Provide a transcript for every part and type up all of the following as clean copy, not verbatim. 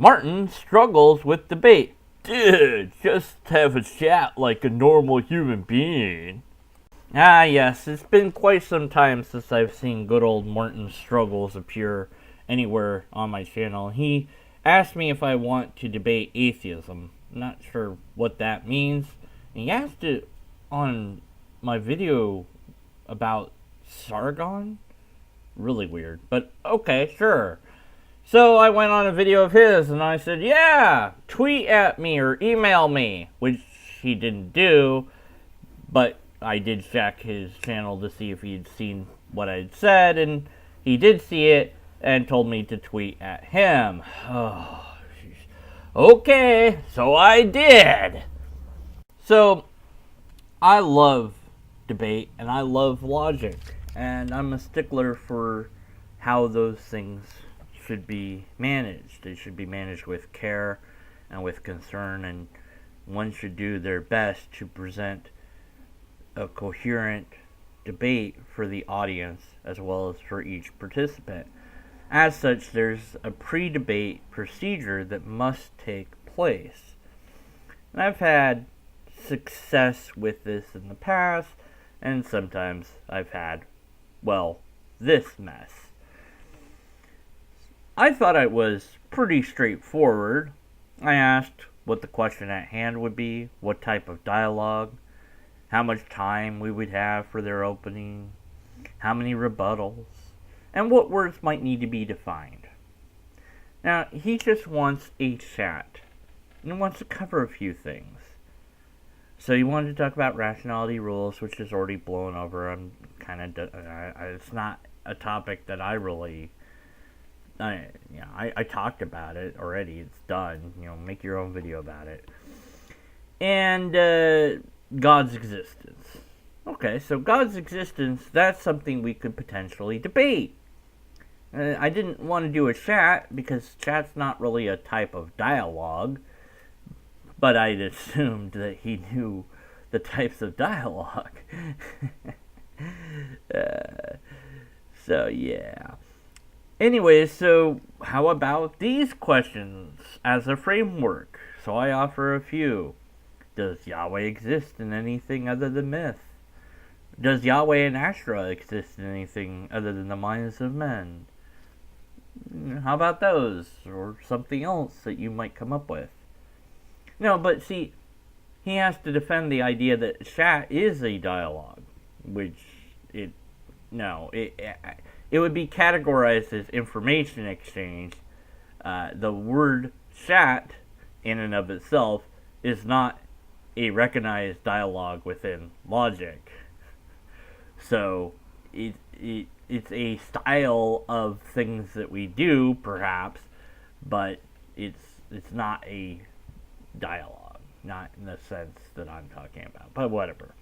Martin struggles with debate. Dude, just have a chat like a normal human being. Ah, yes, it's been quite some time since I've seen good old Martin Struggles appear anywhere on my channel. He asked me if I want to debate atheism. Not sure what that means. And he asked it on my video about Sargon? Really weird, but okay, sure. So I went on a video of his and I said, yeah, tweet at me or email me, which he didn't do, but I did check his channel to see if he'd seen what I'd said, and he did see it and told me to tweet at him. Oh, okay, so I did. So I love debate and I love logic, and I'm a stickler for how those things should be managed. They should be managed with care and with concern, and one should do their best to present a coherent debate for the audience as well as for each participant. As such, there's a pre-debate procedure that must take place. And I've had success with this in the past, and sometimes I've had, well, this mess. I thought it was pretty straightforward. I asked what the question at hand would be, what type of dialogue, how much time we would have for their opening, how many rebuttals, and what words might need to be defined. Now, he just wants a chat, and wants to cover a few things. So he wanted to talk about rationality rules, which is already blown over. I'm kind of, it's not a topic that I really, I talked about it already. It's done. Make your own video about it. And God's existence. Okay, so God's existence, that's something we could potentially debate. I didn't want to do a chat because chat's not really a type of dialogue, but I'd assumed that he knew the types of dialogue. So yeah. Anyways, so how about these questions as a framework? So I offer a few. Does Yahweh exist in anything other than myth? Does Yahweh and Ashra exist in anything other than the minds of men? How about those? Or something else that you might come up with? No, but see, he has to defend the idea that chat is a dialogue, which it would be categorized as information exchange. The word chat, in and of itself, is not a recognized dialogue within logic. So it's a style of things that we do, perhaps, but it's not a dialogue, not in the sense that I'm talking about, but whatever.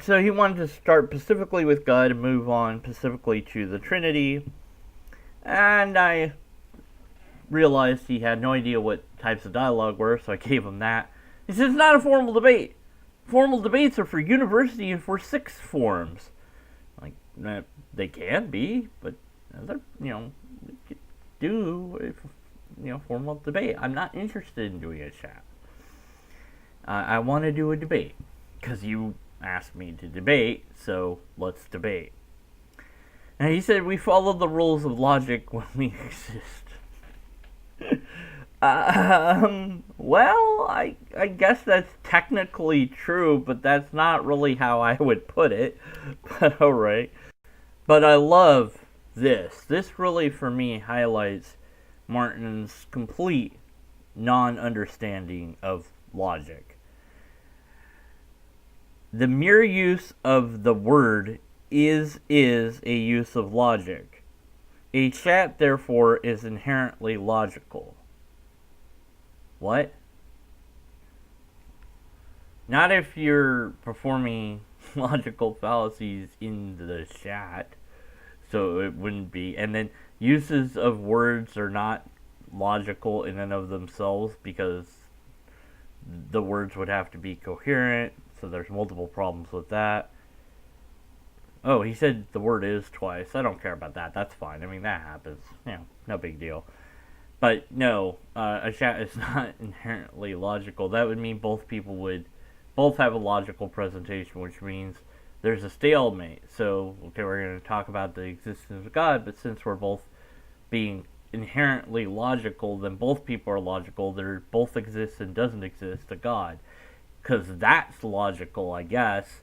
So he wanted to start specifically with God and move on specifically to the Trinity, and I realized he had no idea what types of dialogue were, so I gave him that. He says, it's not a formal debate. Formal debates are for university and for sixth forms. Like, they can be, but they're, do, formal debate. I'm not interested in doing a chat. I want to do a debate, because you asked me to debate, so let's debate. And he said we follow the rules of logic when we exist. Well, I guess that's technically true, but that's not really how I would put it. But alright. But I love this. This really, for me, highlights Martin's complete non-understanding of logic. The mere use of the word is a use of logic. A chat, therefore, is inherently logical. What? Not if you're performing logical fallacies in the chat, so it wouldn't be. And then uses of words are not logical in and of themselves because the words would have to be coherent, so there's multiple problems with that. Oh, he said the word is twice. I don't care about that. That's fine. I mean, that happens. No big deal. But no, a chat is not inherently logical. That would mean both people would both have a logical presentation, which means there's a stalemate. So, okay, we're going to talk about the existence of God, but since we're both being inherently logical, then both people are logical. There both exists and doesn't exist a God. Because that's logical, I guess.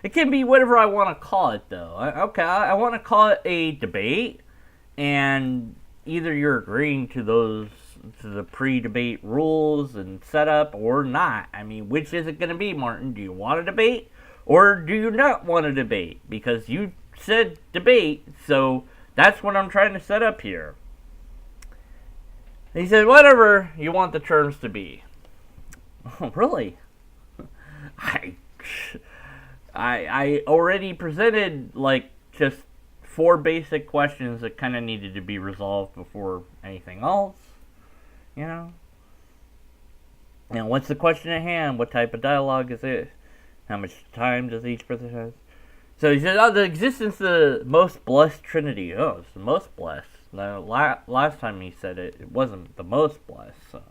It can be whatever I want to call it, though. I want to call it a debate, and either you're agreeing to the pre-debate rules and setup or not. I mean, which is it going to be, Martin? Do you want a debate or do you not want a debate? Because you said debate, so that's what I'm trying to set up here. He said, whatever you want the terms to be. Oh, really? I already presented, like, just 4 basic questions that kind of needed to be resolved before anything else, you know? And what's the question at hand? What type of dialogue is it? How much time does each person have? So he said, the existence of the most blessed Trinity. Oh, it's the most blessed. Now, last time he said it, it wasn't the most blessed, so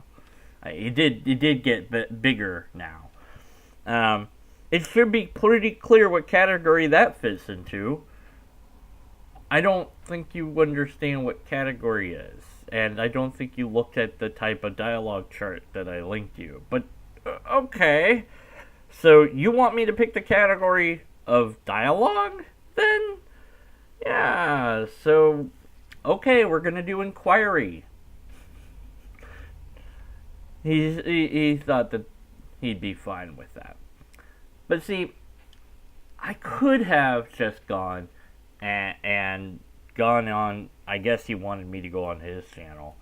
it did get bigger now. It should be pretty clear what category that fits into. I don't think you understand what category is, and I don't think you looked at the type of dialogue chart that I linked you. But, okay. So, you want me to pick the category of dialogue, then? Yeah, so, okay, we're gonna do inquiry. He thought that he'd be fine with that. But see, I could have just gone and gone on, I guess he wanted me to go on his channel,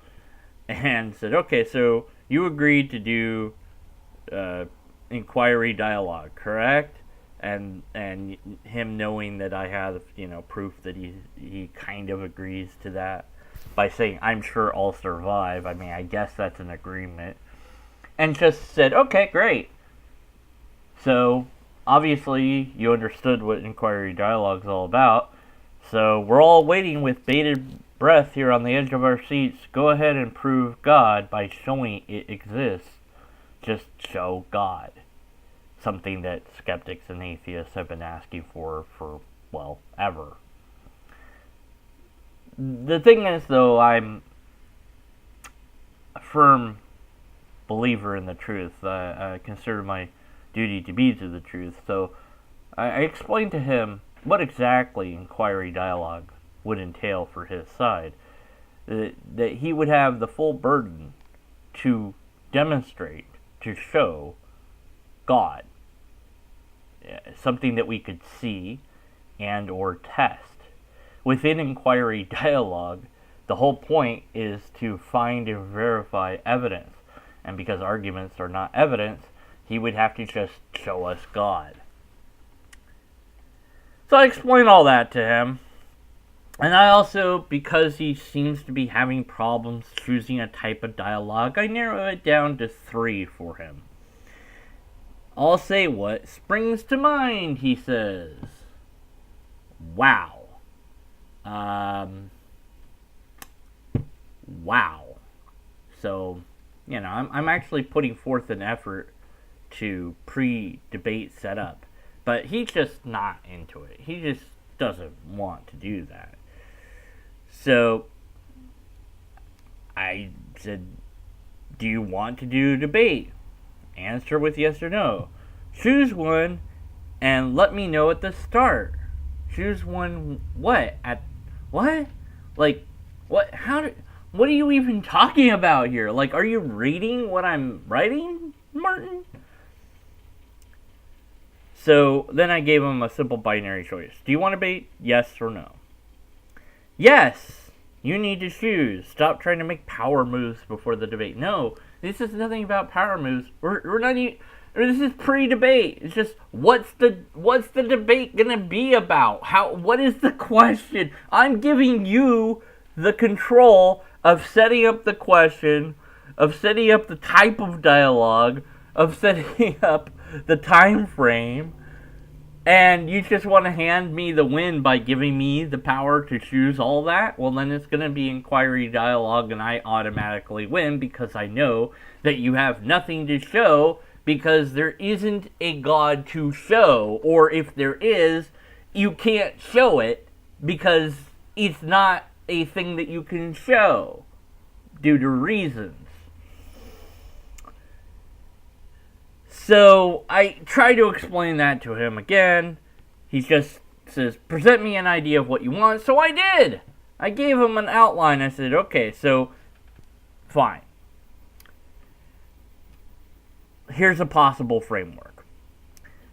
and said, okay, so you agreed to do inquiry dialogue, correct? And him knowing that I have, proof that he kind of agrees to that by saying, I'm sure I'll survive. I mean, I guess that's an agreement. And just said, okay, great. So, obviously, you understood what inquiry dialogue is all about. So, we're all waiting with bated breath here on the edge of our seats. Go ahead and prove God by showing it exists. Just show God. Something that skeptics and atheists have been asking for, well, ever. The thing is, though, I'm a firm believer in the truth. I consider my duty to be to the truth. So I explained to him what exactly inquiry dialogue would entail for his side. That he would have the full burden to demonstrate, to show God. Something that we could see and or test. Within inquiry dialogue, the whole point is to find and verify evidence. And because arguments are not evidence, he would have to just show us God. So I explained all that to him. And I also, because he seems to be having problems choosing a type of dialogue, I narrow it down to 3 for him. I'll say what springs to mind, he says. Wow. Wow. So, I'm actually putting forth an effort to pre-debate setup. But he's just not into it. He just doesn't want to do that. So, I said, do you want to do a debate? Answer with yes or no. Choose one and let me know at the start. Choose one what? At what? Like, what? What are you even talking about here? Like, are you reading what I'm writing, Martin? So, then I gave him a simple binary choice. Do you want to debate? Yes or no? Yes! You need to choose. Stop trying to make power moves before the debate. No, this is nothing about power moves. We're not even... This is pre-debate. It's just, what's the debate gonna be about? What is the question? I'm giving you the control of setting up the question, of setting up the type of dialogue, of setting up the time frame. And you just want to hand me the win by giving me the power to choose all that? Well, then it's going to be inquiry dialogue, and I automatically win because I know that you have nothing to show because there isn't a God to show. Or if there is, you can't show it because it's not a thing that you can show due to reasons. So I try to explain that to him again. He just says, present me an idea of what you want. So I did. I gave him an outline. I said, okay, so fine. Here's a possible framework.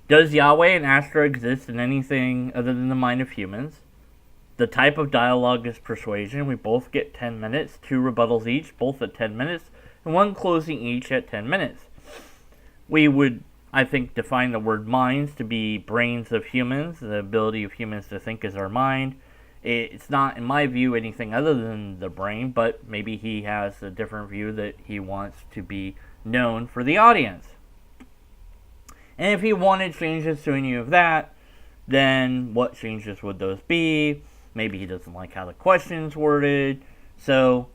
Does Yahweh and Astra exist in anything other than the mind of humans? The type of dialogue is persuasion. We both get 10 minutes, 2 rebuttals each, both at 10 minutes, and 1 closing each at 10 minutes. We would, I think, define the word minds to be brains of humans. The ability of humans to think is our mind. It's not, in my view, anything other than the brain, but maybe he has a different view that he wants to be known for the audience. And if he wanted changes to any of that, then what changes would those be? Maybe he doesn't like how the question's worded. So,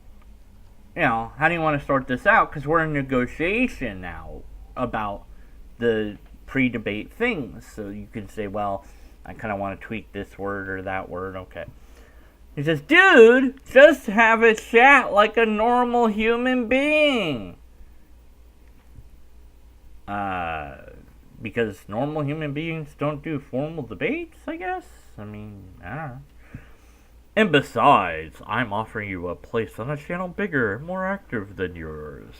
how do you want to start this out? Because we're in negotiation now about the pre-debate things. So you can say, well, I kind of want to tweak this word or that word. Okay. He says, dude, just have a chat like a normal human being. Because normal human beings don't do formal debates, I guess? I mean, I don't know. And besides, I'm offering you a place on a channel bigger, more active than yours.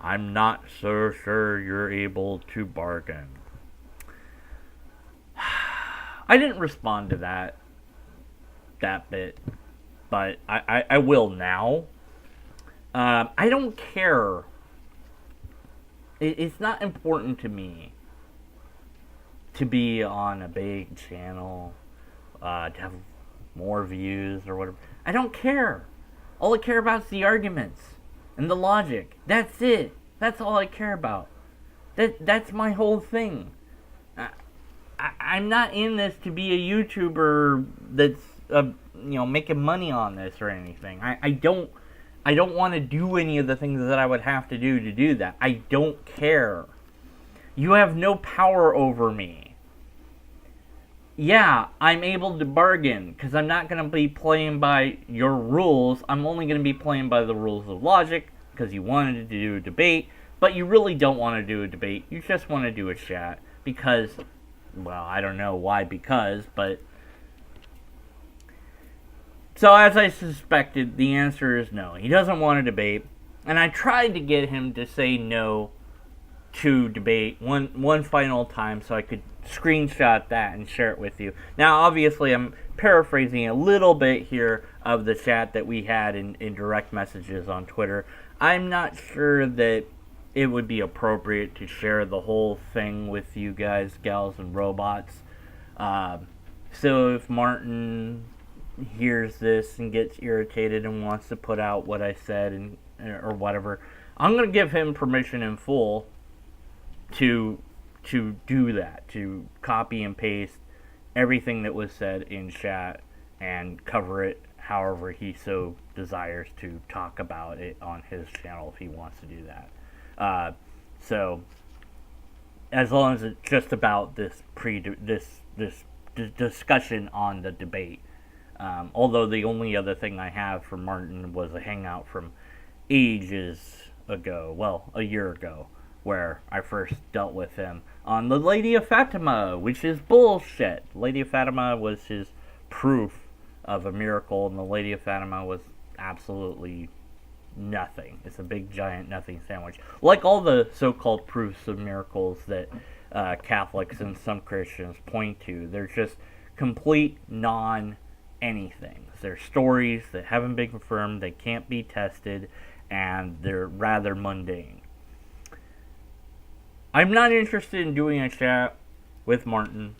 I'm not so sure you're able to bargain. I didn't respond to that bit, but I will now. I don't care. It's not important to me to be on a big channel, to have more views or whatever. I don't care. All I care about is the arguments and the logic. That's it. That's all I care about. That's my whole thing. I'm not in this to be a YouTuber that's making money on this or anything. I don't want to do any of the things that I would have to do that. I don't care. You have no power over me. Yeah, I'm able to bargain, because I'm not going to be playing by your rules. I'm only going to be playing by the rules of logic, because you wanted to do a debate, but you really don't want to do a debate. You just want to do a chat, because, well, I don't know why but... So, as I suspected, the answer is no. He doesn't want to debate, and I tried to get him to say no to debate one final time so I could screenshot that and share it with you. Now, obviously, I'm paraphrasing a little bit here of the chat that we had in direct messages on Twitter. I'm not sure that it would be appropriate to share the whole thing with you guys, gals, and robots. So if Martin hears this and gets irritated and wants to put out what I said or whatever, I'm going to give him permission in full to do that, to copy and paste everything that was said in chat and cover it however he so desires to talk about it on his channel if he wants to do that. So as long as it's just about this discussion on the debate. Although the only other thing I have from Martin was a hangout from ages ago, well, a year ago, where I first dealt with him on the Lady of Fatima, which is bullshit. Lady of Fatima was his proof of a miracle, and the Lady of Fatima was absolutely nothing. It's a big, giant nothing sandwich. Like all the so-called proofs of miracles that Catholics and some Christians point to, they're just complete non-anything. They're stories that haven't been confirmed, they can't be tested, and they're rather mundane. I'm not interested in doing a chat with Martin.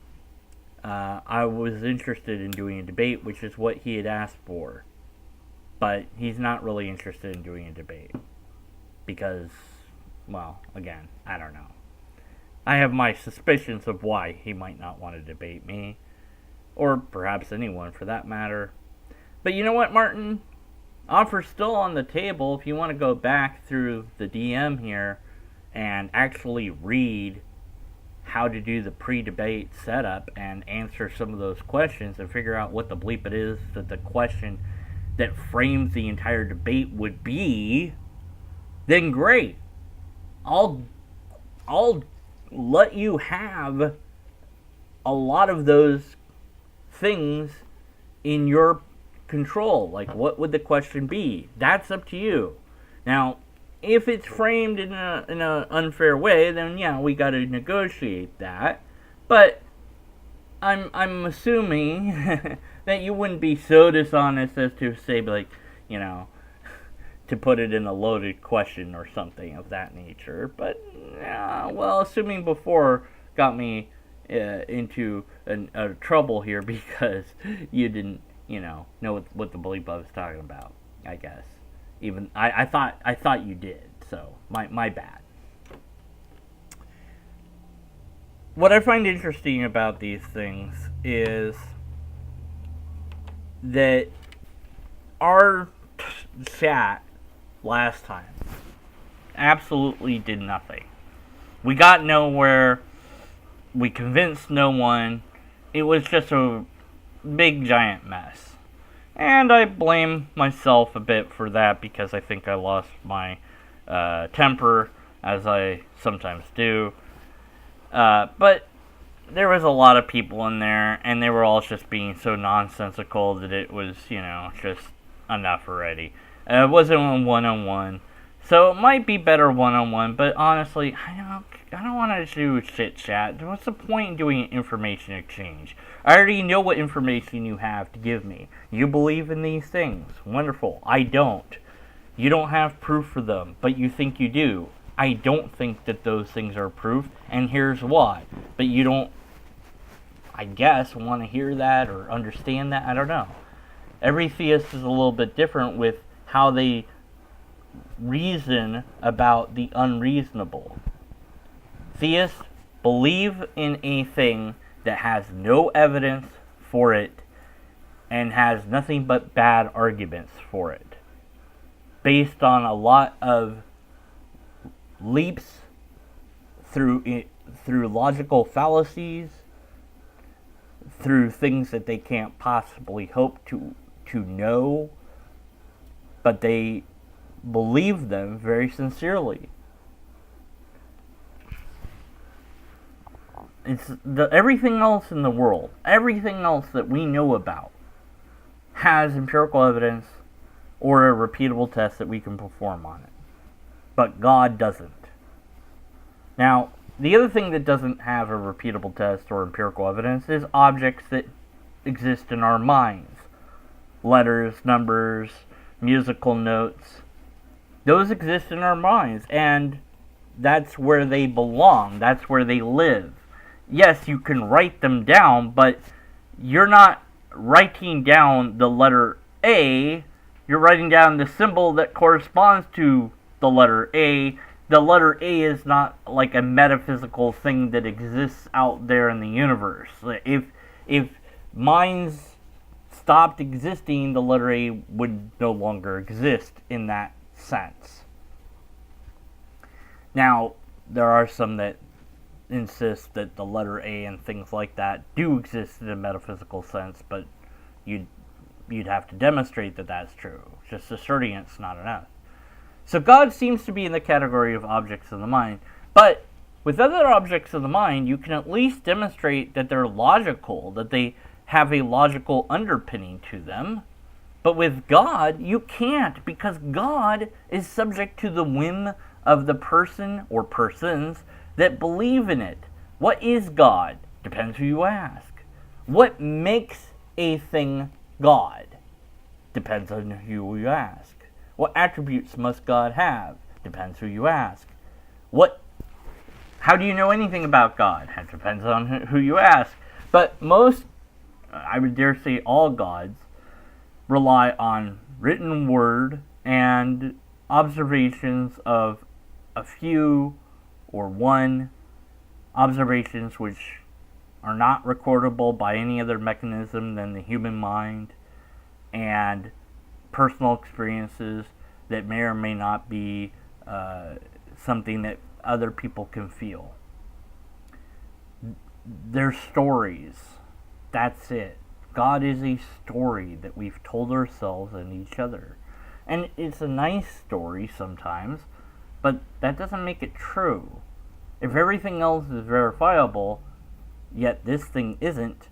I was interested in doing a debate, which is what he had asked for. But he's not really interested in doing a debate. Because, well, again, I don't know. I have my suspicions of why he might not want to debate me, or perhaps anyone for that matter. But you know what, Martin? Offer's still on the table if you want to go back through the DM here and actually read how to do the pre-debate setup and answer some of those questions and figure out what the bleep it is that the question that frames the entire debate would be, then great. I'll let you have a lot of those things in your control. Like, what would the question be? That's up to you. Now, if it's framed in an unfair way, then yeah, we got to negotiate that. But I'm assuming that you wouldn't be so dishonest as to say, like, you know, to put it in a loaded question or something of that nature. But well, assuming before got me into a trouble here because you didn't, know what the bleep I was talking about. I guess even I thought you did. So my bad. What I find interesting about these things is that our chat last time absolutely did nothing. We got nowhere. We convinced no one. It was just a big giant mess. And I blame myself a bit for that because I think I lost my temper, as I sometimes do. But there was a lot of people in there, and they were all just being so nonsensical that it was, just enough already. It wasn't a one-on-one, so it might be better one-on-one, but honestly, I don't want to do chit chat. What's the point in doing information exchange? I already know what information you have to give me. You believe in these things. Wonderful. I don't. You don't have proof for them, but you think you do. I don't think that those things are proof, and here's why. But you don't, I guess, want to hear that or understand that. I don't know. Every theist is a little bit different with how they reason about the unreasonable. Theists believe in a thing that has no evidence for it and has nothing but bad arguments for it, based on a lot of leaps through logical fallacies, through things that they can't possibly hope to know, but they believe them very sincerely. It's everything else in the world, everything else that we know about, has empirical evidence or a repeatable test that we can perform on it. But God doesn't. Now, the other thing that doesn't have a repeatable test or empirical evidence is objects that exist in our minds. Letters, numbers, musical notes. Those exist in our minds, and that's where they belong. That's where they live. Yes, you can write them down, but you're not writing down the letter A. You're writing down the symbol that corresponds to the letter A. The letter A is not like a metaphysical thing that exists out there in the universe. If minds stopped existing, the letter A would no longer exist in that sense. Now, there are some that insist that the letter A and things like that do exist in a metaphysical sense, but you'd have to demonstrate that that's true. Just asserting it's not enough. So God seems to be in the category of objects of the mind, but with other objects of the mind, you can at least demonstrate that they're logical, that they have a logical underpinning to them. But with God, you can't, because God is subject to the whim of the person or persons that believe in it. What is God? Depends who you ask. What makes a thing God? Depends on who you ask. What attributes must God have? Depends who you ask. How do you know anything about God? It depends on who you ask. But most, I would dare say all gods, rely on written word and observations of a few or one observations which are not recordable by any other mechanism than the human mind, and personal experiences that may or may not be something that other people can feel. They're stories. That's it. God is a story that we've told ourselves and each other. And it's a nice story sometimes, but that doesn't make it true. If everything else is verifiable, yet this thing isn't,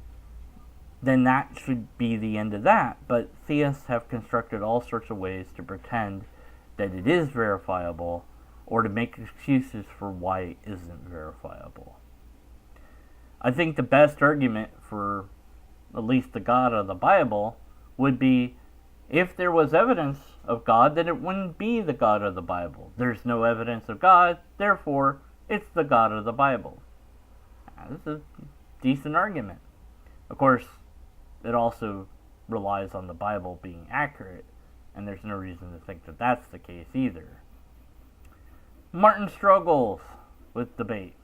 then that should be the end of that. But theists have constructed all sorts of ways to pretend that it is verifiable, or to make excuses for why it isn't verifiable. I think the best argument for at least the God of the Bible would be, if there was evidence of God, then it wouldn't be the God of the Bible. There's no evidence of God, therefore it's the God of the Bible. This is a decent argument. Of course, it also relies on the Bible being accurate, and there's no reason to think that that's the case either. Martin struggles with debate.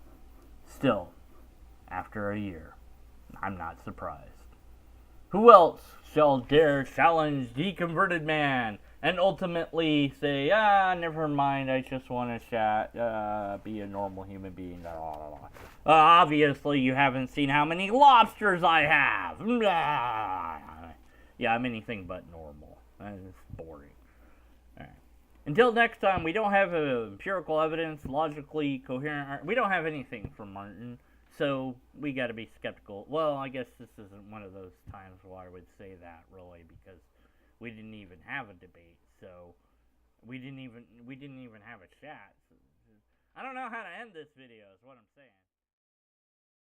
Still, after a year. I'm not surprised. Who else shall dare challenge the converted man and ultimately say, never mind, I just want to chat, be a normal human being. Obviously, you haven't seen how many lobsters I have. Yeah, I'm anything but normal. It's boring. Alright. Until next time, we don't have empirical evidence, logically coherent. We don't have anything from Martin. So, we gotta be skeptical. Well, I guess this isn't one of those times where I would say that, really, because we didn't even have a debate, so we didn't even have a chat. I don't know how to end this video, is what I'm saying.